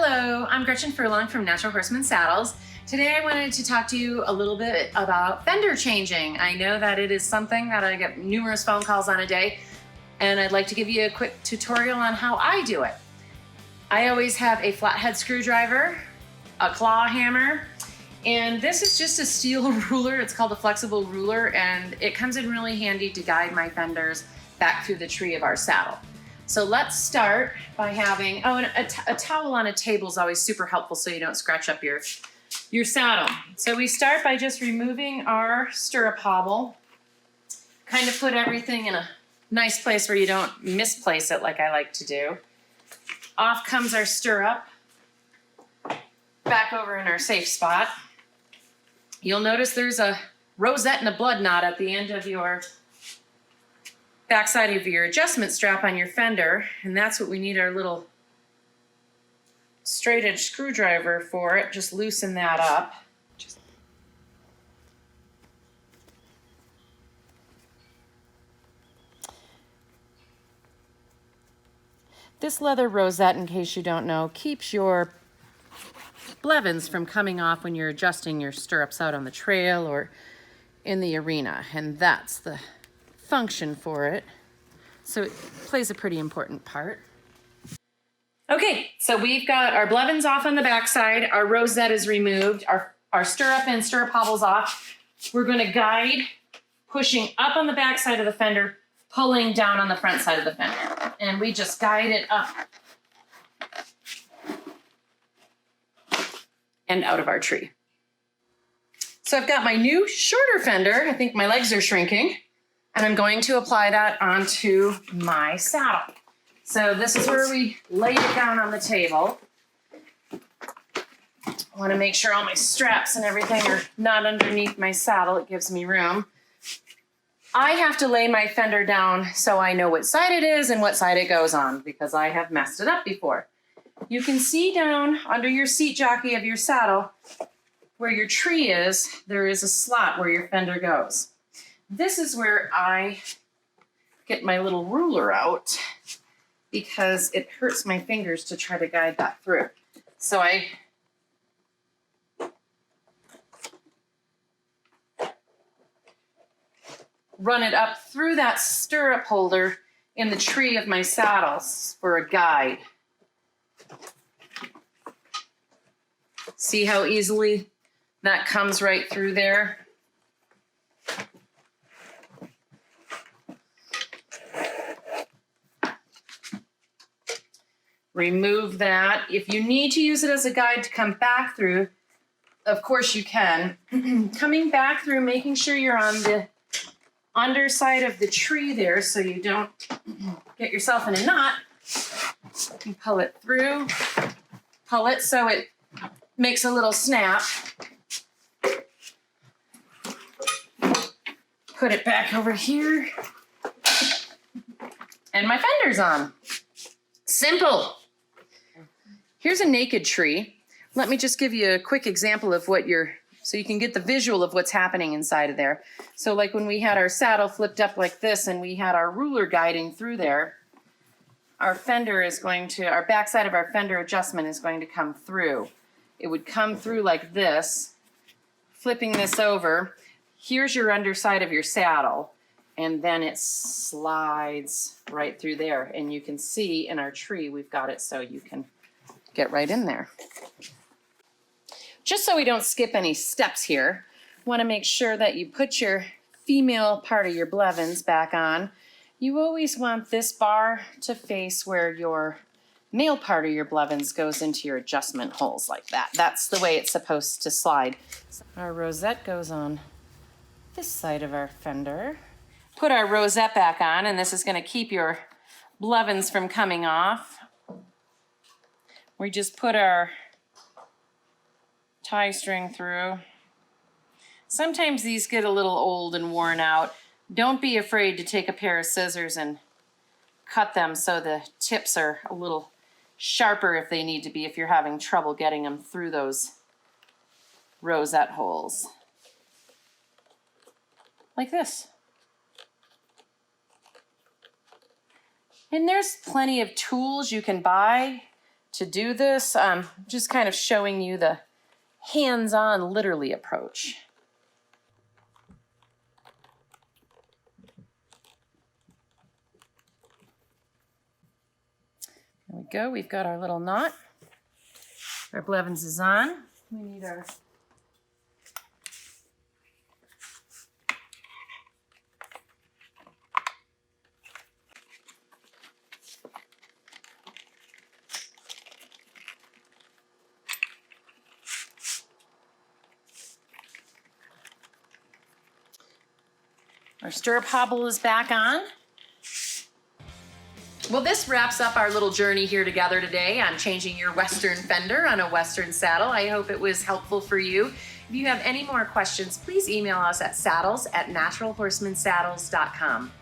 Hello, I'm Gretchen Furlong from Natural Horseman Saddles. Today I wanted to talk to you a little bit about fender changing. I know that it is something that I get numerous phone calls on a day, and I'd like to give you a quick tutorial on how I do it. I always have a flathead screwdriver, a claw hammer, and this is just a steel ruler. It's called a flexible ruler, and it comes in really handy to guide my fenders back through the tree of our saddle. So let's start by having, a towel on a table is always super helpful so you don't scratch up your saddle. So we start by just removing our stirrup hobble, kind of put everything in a nice place where you don't misplace it like I like to do. Off comes our stirrup, back over in our safe spot. You'll notice there's a rosette and a blood knot at the end of your backside of your adjustment strap on your fender, and that's what we need our little straight edge screwdriver for it. Just loosen that up. This leather rosette, in case you don't know, keeps your blevins from coming off when you're adjusting your stirrups out on the trail or in the arena, and that's the function for it. So it plays a pretty important part. Okay, so we've got our blevins off on the backside, our rosette is removed, our stirrup and stirrup hobbles off. We're going to guide, pushing up on the backside of the fender, pulling down on the front side of the fender. And we just guide it up and out of our tree. So I've got my new shorter fender. I think my legs are shrinking. And I'm going to apply that onto my saddle. So this is where we lay it down on the table. I want to make sure all my straps and everything are not underneath my saddle. It gives me room. I have to lay my fender down so I know what side it is and what side it goes on, because I have messed it up before. You can see down under your seat jockey of your saddle where your tree is, there is a slot where your fender goes. This is where I get my little ruler out because it hurts my fingers to try to guide that through. So I run it up through that stirrup holder in the tree of my saddles for a guide. See how easily that comes right through there? Remove that. If you need to use it as a guide to come back through, of course you can. Coming back through, making sure you're on the underside of the tree there so you don't get yourself in a knot. You pull it through, pull it so it makes a little snap. Put it back over here. And my fender's on. Simple. Here's a naked tree. Let me just give you a quick example of so you can get the visual of what's happening inside of there. So like when we had our saddle flipped up like this and we had our ruler guiding through there, our backside of our fender adjustment is going to come through. It would come through like this, flipping this over. Here's your underside of your saddle, and then it slides right through there. And you can see in our tree, we've got it so you can get right in there. Just so we don't skip any steps here, want to make sure that you put your female part of your blevins back on. You always want this bar to face where your male part of your blevins goes into your adjustment holes like that. That's the way it's supposed to slide. Our rosette goes on this side of our fender. Put our rosette back on, and this is going to keep your blevins from coming off. We just put our tie string through. Sometimes these get a little old and worn out. Don't be afraid to take a pair of scissors and cut them so the tips are a little sharper if they need to be, if you're having trouble getting them through those rosette holes. Like this. And there's plenty of tools you can buy to do this. Just kind of showing you the hands-on, literally approach. There we go. We've got our little knot. Our Blevins is on. We need our stirrup hobble is back on. Well, this wraps up our little journey here together today on changing your Western fender on a Western saddle. I hope it was helpful for you. If you have any more questions, please email us at saddles@naturalhorsemansaddles.com.